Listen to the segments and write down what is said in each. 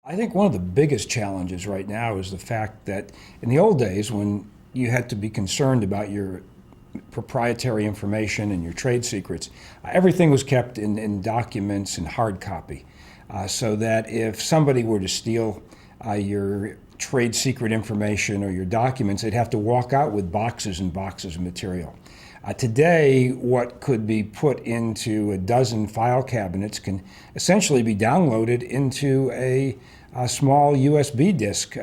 I think one of the biggest challenges right now is the fact that in the old days, when you had to be concerned about your proprietary information and your trade secrets, everything was kept in documents in hard copy. So that if somebody were to steal your trade secret information or your documents, they'd have to walk out with boxes and boxes of material. Today, what could be put into a dozen file cabinets can essentially be downloaded into a small USB disk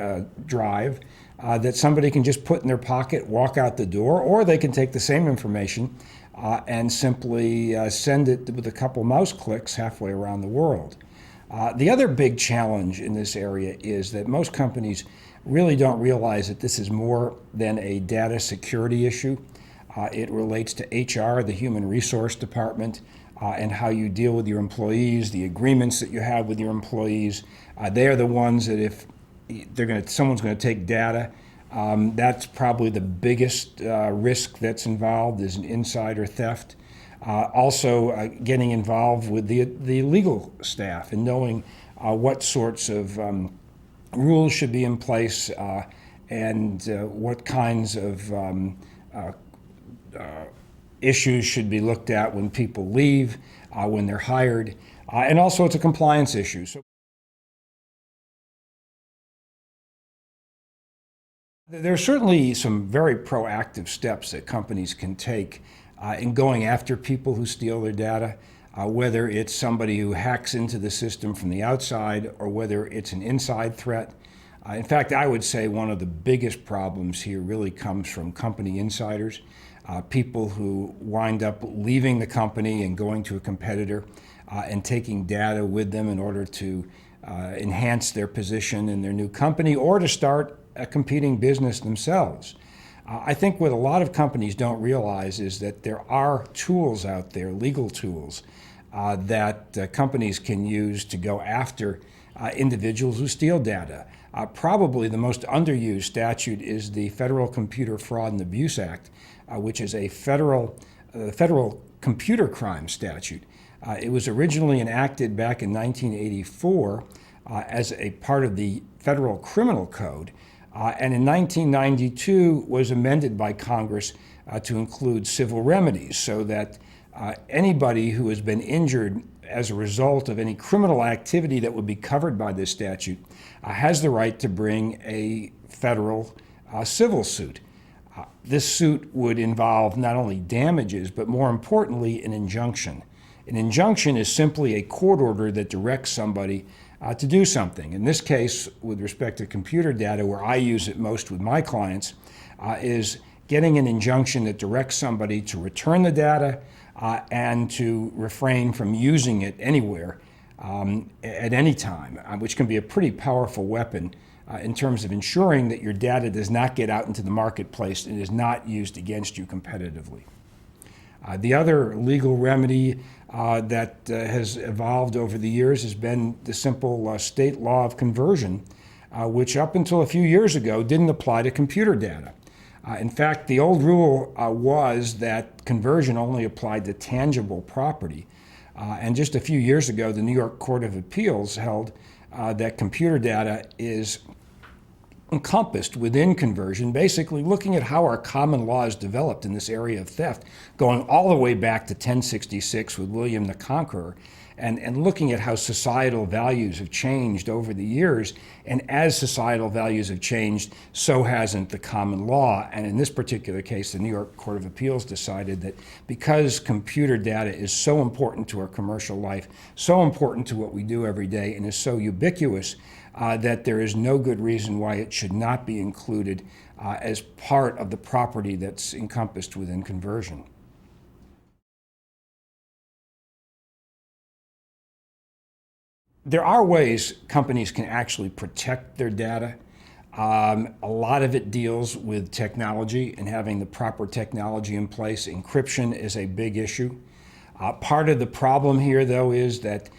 drive that somebody can just put in their pocket, walk out the door, or they can take the same information and simply send it with a couple mouse clicks halfway around the world. The other big challenge in this area is that most companies really don't realize that this is more than a data security issue. It relates to HR, the human resource department, and how you deal with your employees, the agreements that you have with your employees. They are the ones that if someone's going to take data, that's probably the biggest risk that's involved is an insider theft. Also, getting involved with the legal staff and knowing what sorts of rules should be in place and what kinds of issues should be looked at when people leave, when they're hired, and also it's a compliance issue. So there are certainly some very proactive steps that companies can take in going after people who steal their data, whether it's somebody who hacks into the system from the outside or whether it's an inside threat. In fact, I would say one of the biggest problems here really comes from company insiders, people who wind up leaving the company and going to a competitor and taking data with them in order to enhance their position in their new company or to start a competing business themselves. I think what a lot of companies don't realize is that there are tools out there, legal tools, that companies can use to go after individuals who steal data. Probably the most underused statute is the Federal Computer Fraud and Abuse Act, which is a federal computer crime statute. It was originally enacted back in 1984 as a part of the Federal Criminal Code, and in 1992 was amended by Congress to include civil remedies so that anybody who has been injured as a result of any criminal activity that would be covered by this statute has the right to bring a federal civil suit. This suit would involve not only damages, but more importantly, an injunction. An injunction is simply a court order that directs somebody to do something. In this case, with respect to computer data, where I use it most with my clients, is getting an injunction that directs somebody to return the data and to refrain from using it anywhere at any time, which can be a pretty powerful weapon in terms of ensuring that your data does not get out into the marketplace and is not used against you competitively. The other legal remedy that has evolved over the years has been the simple state law of conversion, which up until a few years ago didn't apply to computer data. In fact, the old rule was that conversion only applied to tangible property. And just a few years ago, the New York Court of Appeals held that computer data is encompassed within conversion, basically looking at how our common law is developed in this area of theft, going all the way back to 1066 with William the Conqueror, and looking at how societal values have changed over the years. And as societal values have changed, so hasn't the common law. And in this particular case, the New York Court of Appeals decided that because computer data is so important to our commercial life, so important to what we do every day, and is so ubiquitous, that there is no good reason why it should not be included as part of the property that's encompassed within conversion. There are ways companies can actually protect their data. A lot of it deals with technology and having the proper technology in place. Encryption is a big issue. Part of the problem here, though, is that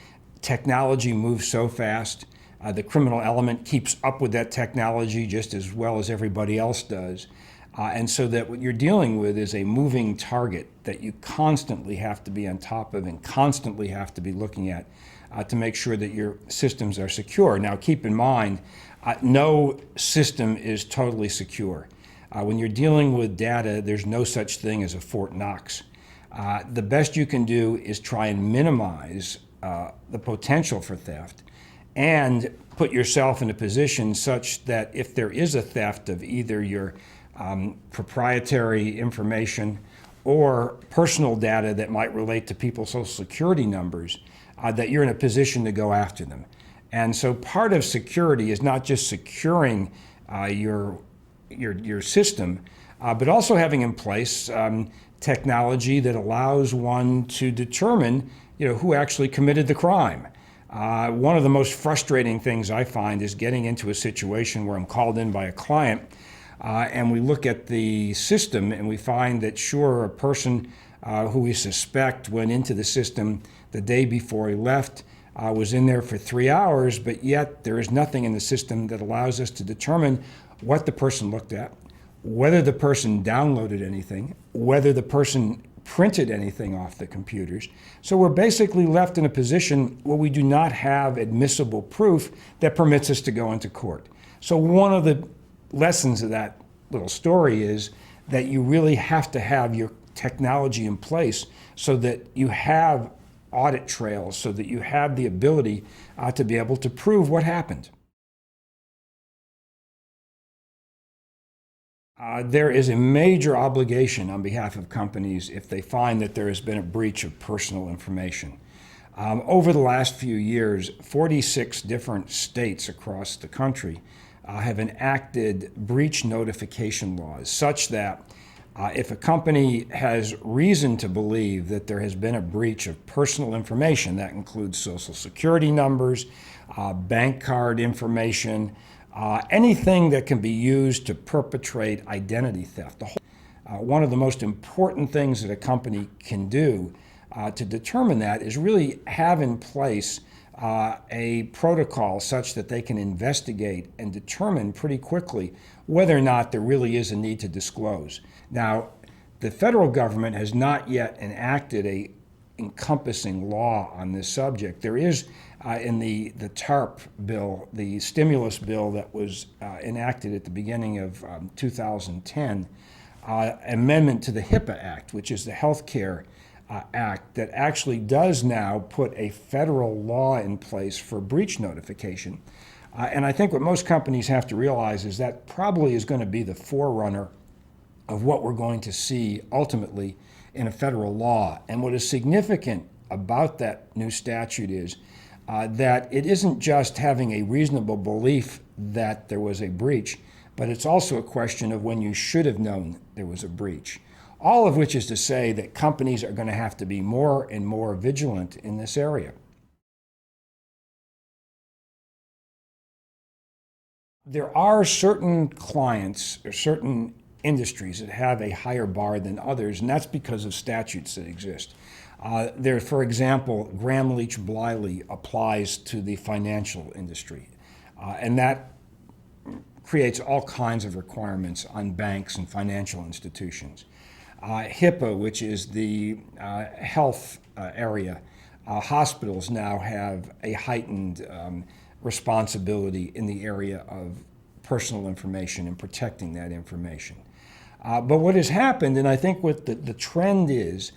technology moves so fast. The criminal element keeps up with that technology just as well as everybody else does. And so that what you're dealing with is a moving target that you constantly have to be on top of and constantly have to be looking at to make sure that your systems are secure. Now, keep in mind, no system is totally secure. When you're dealing with data, there's no such thing as a Fort Knox. The best you can do is try and minimize the potential for theft and put yourself in a position such that if there is a theft of either your proprietary information or personal data that might relate to people's social security numbers, that you're in a position to go after them. And so part of security is not just securing your system, but also having in place technology that allows one to determine, who actually committed the crime. One of the most frustrating things I find is getting into a situation where I'm called in by a client, and we look at the system and we find that, sure, a person who we suspect went into the system the day before he left, was in there for 3 hours, but yet there is nothing in the system that allows us to determine what the person looked at, whether the person downloaded anything, whether the person printed anything off the computers. So we're basically left in a position where we do not have admissible proof that permits us to go into court. So one of the lessons of that little story is that you really have to have your technology in place so that you have audit trails, so that you have the ability to be able to prove what happened. There is a major obligation on behalf of companies if they find that there has been a breach of personal information. Over the last few years, 46 different states across the country have enacted breach notification laws such that if a company has reason to believe that there has been a breach of personal information, that includes social security numbers, bank card information, anything that can be used to perpetrate identity theft. One of the most important things that a company can do to determine that is really have in place a protocol such that they can investigate and determine pretty quickly whether or not there really is a need to disclose. Now, the federal government has not yet enacted a encompassing law on this subject. There is in the TARP bill, the stimulus bill that was enacted at the beginning of 2010, amendment to the HIPAA Act, which is the Healthcare Act, that actually does now put a federal law in place for breach notification. And I think what most companies have to realize is that probably is going to be the forerunner of what we're going to see ultimately in a federal law. And what is significant about that new statute is that it isn't just having a reasonable belief that there was a breach, but it's also a question of when you should have known there was a breach. All of which is to say that companies are going to have to be more and more vigilant in this area. There are certain clients or certain industries that have a higher bar than others, and that's because of statutes that exist. For example, Gramm-Leach-Bliley applies to the financial industry, and that creates all kinds of requirements on banks and financial institutions. HIPAA, which is the health area, hospitals now have a heightened responsibility in the area of personal information and protecting that information. But what has happened, and I think what the trend is,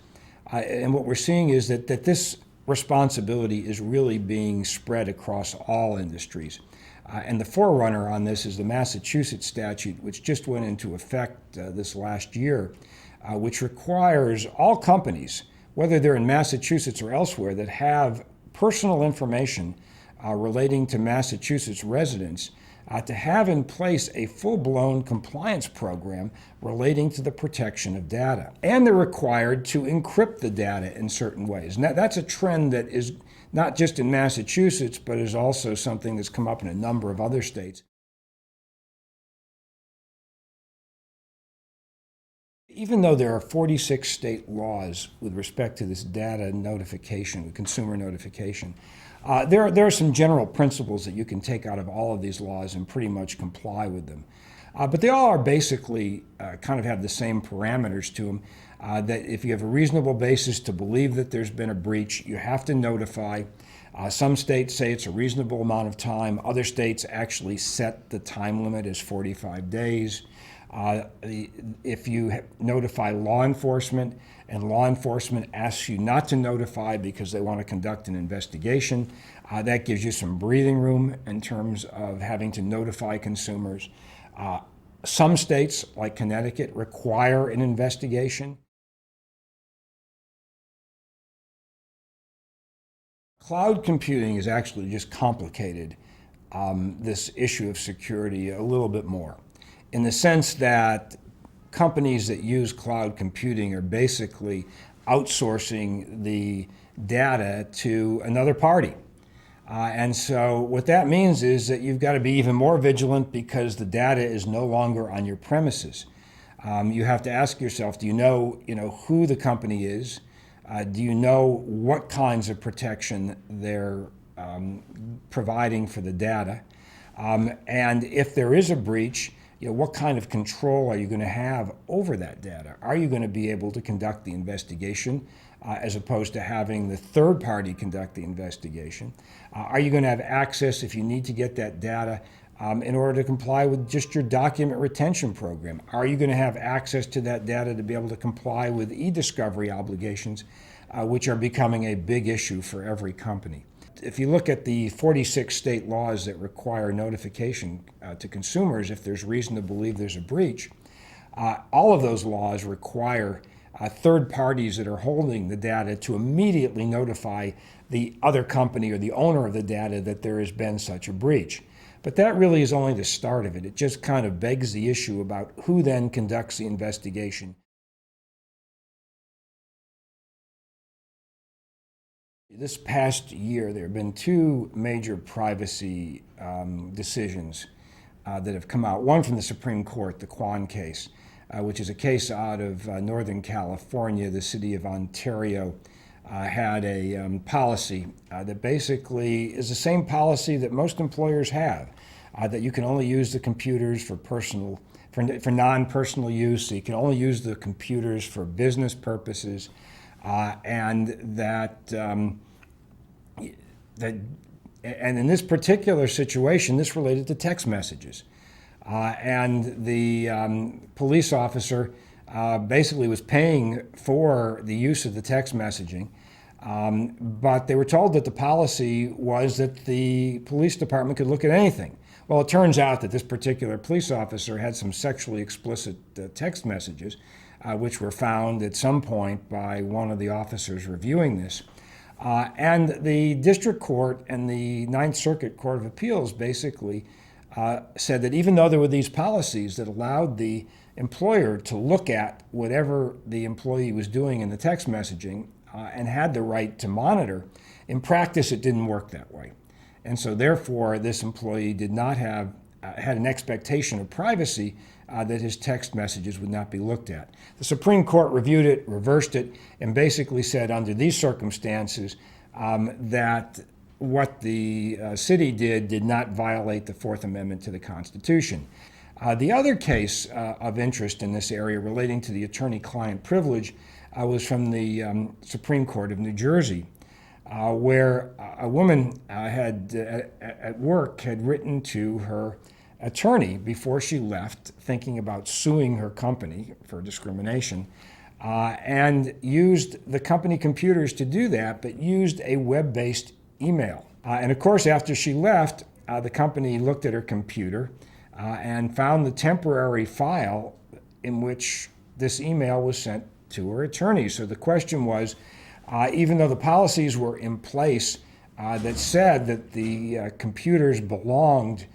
and what we're seeing is that this responsibility is really being spread across all industries. And the forerunner on this is the Massachusetts statute, which just went into effect this last year, which requires all companies, whether they're in Massachusetts or elsewhere, that have personal information relating to Massachusetts residents, to have in place a full-blown compliance program relating to the protection of data. And they're required to encrypt the data in certain ways. And that's a trend that is not just in Massachusetts, but is also something that's come up in a number of other states. Even though there are 46 state laws with respect to this data notification, consumer notification, there are some general principles that you can take out of all of these laws and pretty much comply with them. But they all are basically kind of have the same parameters to them, that if you have a reasonable basis to believe that there's been a breach, you have to notify. Some states say it's a reasonable amount of time. Other states actually set the time limit as 45 days. If you notify law enforcement and law enforcement asks you not to notify because they want to conduct an investigation, that gives you some breathing room in terms of having to notify consumers. Some states, like Connecticut, require an investigation. Cloud computing has actually just complicated this issue of security a little bit more, in the sense that companies that use cloud computing are basically outsourcing the data to another party. And so what that means is that you've got to be even more vigilant because the data is no longer on your premises. You have to ask yourself, do you know who the company is? Do you know what kinds of protection they're providing for the data? And if there is a breach, what kind of control are you going to have over that data? Are you going to be able to conduct the investigation as opposed to having the third party conduct the investigation? Are you going to have access, if you need to get that data, in order to comply with just your document retention program? Are you going to have access to that data to be able to comply with e-discovery obligations, which are becoming a big issue for every company? If you look at the 46 state laws that require notification to consumers if there's reason to believe there's a breach, all of those laws require third parties that are holding the data to immediately notify the other company or the owner of the data that there has been such a breach. But that really is only the start of it. It just kind of begs the issue about who then conducts the investigation. This past year, there have been two major privacy decisions that have come out. One from the Supreme Court, the Kwan case, which is a case out of Northern California. The city of Ontario had a policy that basically is the same policy that most employers have, that you can only use the computers for non-personal use, so you can only use the computers for business purposes, and and in this particular situation, this related to text messages. And the police officer basically was paying for the use of the text messaging, but they were told that the policy was that the police department could look at anything. Well, it turns out that this particular police officer had some sexually explicit text messages, which were found at some point by one of the officers reviewing this. And the district court and the Ninth Circuit Court of Appeals basically said that even though there were these policies that allowed the employer to look at whatever the employee was doing in the text messaging and had the right to monitor, in practice it didn't work that way. And so therefore this employee did not have had an expectation of privacy that his text messages would not be looked at. The Supreme Court reviewed it, reversed it, and basically said under these circumstances that what the city did not violate the Fourth Amendment to the Constitution. The other case of interest in this area relating to the attorney-client privilege was from the Supreme Court of New Jersey, where a woman at work had written to her attorney before she left, thinking about suing her company for discrimination, and used the company computers to do that, but used a web-based email. And of course, after she left, the company looked at her computer and found the temporary file in which this email was sent to her attorney. So the question was, even though the policies were in place that said that the computers belonged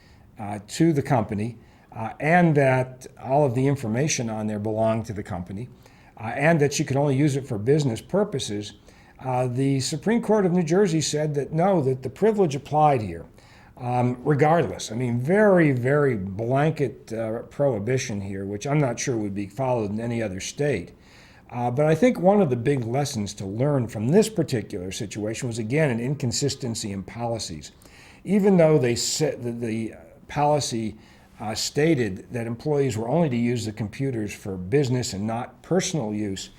to the company and that all of the information on there belonged to the company and that she could only use it for business purposes, the Supreme Court of New Jersey said that no, that the privilege applied here regardless. I mean, very, very blanket prohibition here, which I'm not sure would be followed in any other state. But I think one of the big lessons to learn from this particular situation was, again, an inconsistency in policies. Even though they said that the policy stated that employees were only to use the computers for business and not personal use,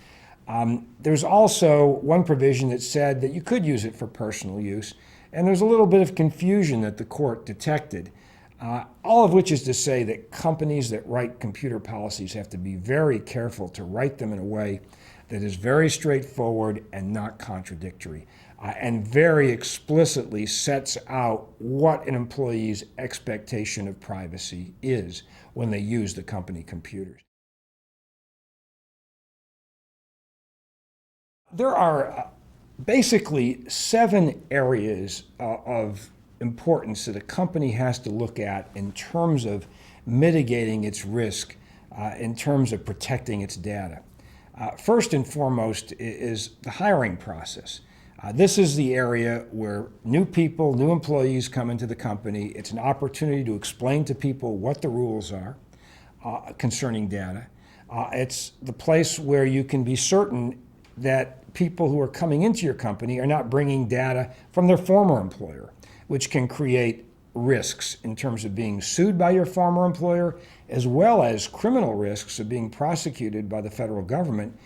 there's also one provision that said that you could use it for personal use, And there's a little bit of confusion that the court detected, all of which is to say that companies that write computer policies have to be very careful to write them in a way that is very straightforward and not contradictory, and very explicitly sets out what an employee's expectation of privacy is when they use the company computers. There are basically 7 areas of importance that a company has to look at in terms of mitigating its risk, in terms of protecting its data. First and foremost is the hiring process. This is the area where new people, new employees come into the company. It's an opportunity to explain to people what the rules are concerning data. It's the place where you can be certain that people who are coming into your company are not bringing data from their former employer, which can create risks in terms of being sued by your former employer, as well as criminal risks of being prosecuted by the federal government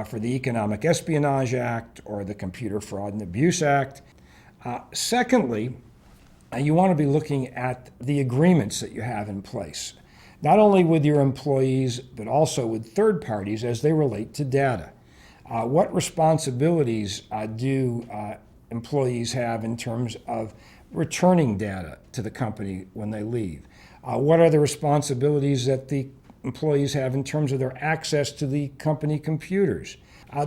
for the Economic Espionage Act or the Computer Fraud and Abuse Act. Secondly, you want to be looking at the agreements that you have in place, not only with your employees, but also with third parties as they relate to data. What responsibilities do employees have in terms of returning data to the company when they leave? What are the responsibilities that the employees have in terms of their access to the company computers?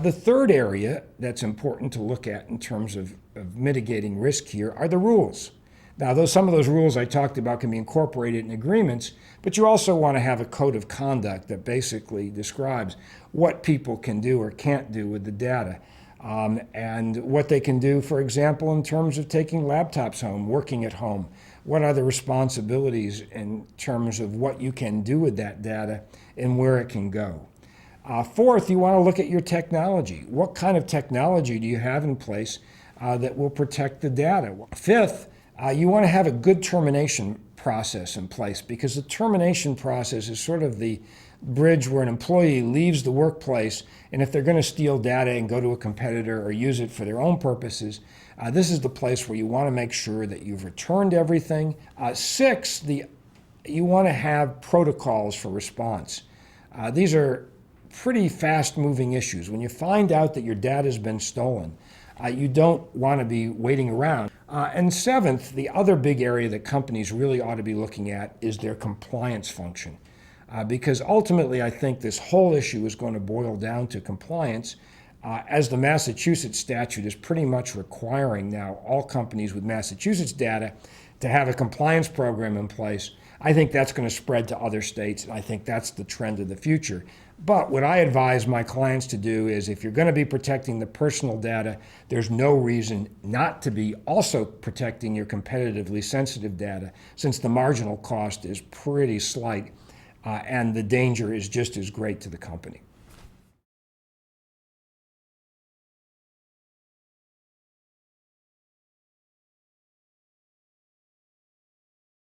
The third area that's important to look at in terms of mitigating risk here are the rules. Now, some of those rules I talked about can be incorporated in agreements, but you also want to have a code of conduct that basically describes what people can do or can't do with the data, and what they can do, for example, in terms of taking laptops home, working at home. What are the responsibilities in terms of what you can do with that data and where it can go? Fourth, you want to look at your technology. What kind of technology do you have in place that will protect the data? Fifth, you want to have a good termination process in place, because the termination process is sort of the bridge where an employee leaves the workplace, and if they're going to steal data and go to a competitor or use it for their own purposes, this is the place where you want to make sure that you've returned everything. Six, you want to have protocols for response. These are pretty fast-moving issues. When you find out that your data has been stolen, you don't want to be waiting around. And seventh, the other big area that companies really ought to be looking at is their compliance function. Because ultimately, I think this whole issue is going to boil down to compliance, as the Massachusetts statute is pretty much requiring now all companies with Massachusetts data to have a compliance program in place. I think that's going to spread to other states, and I think that's the trend of the future. But what I advise my clients to do is, if you're going to be protecting the personal data, there's no reason not to be also protecting your competitively sensitive data, since the marginal cost is pretty slight and the danger is just as great to the company.